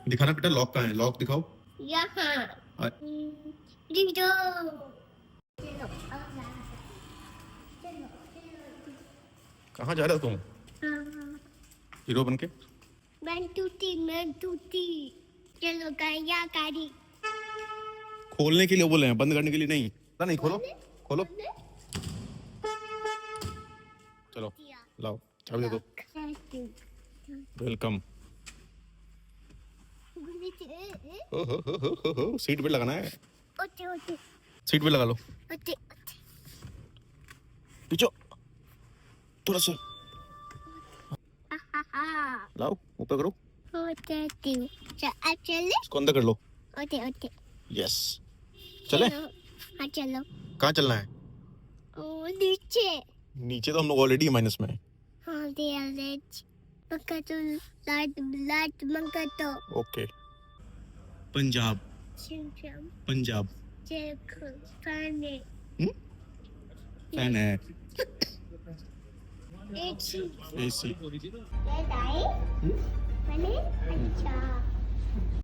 दिखाना बेटा, लॉक कहाँ है? लॉक दिखाओ। यहाँ आ- दीदो कहाँ जा रहे हो तुम हीरो बन के? मैं टूटी चलो गया गाड़ी खोलने के लिए बोले हैं, बंद करने के लिए नहीं। पता नहीं, खोलो खोलो। चलो लाओ, चाबी दे दो। वेलकम। सीट बेल्ट लगाना है। ओटे ओटे सीट बेल्ट लगा लो। ओटे पीछे थोड़ा सा हाँ लाओ, ऊपर करो। ओटे चले इसको अंदर कर लो। ओटे ओटे यस, चले। हाँ चलो कहाँ चलना है? ओ नीचे नीचे तो हम लोग ऑलरेडी माइनस में है। हाँ दे लेट मक्का तो लाइट मक्का तो ओके। पंजाब चिंचम पंजाब जेको पाने फैन है। Aichi AC. ये दाई मैंने अच्छा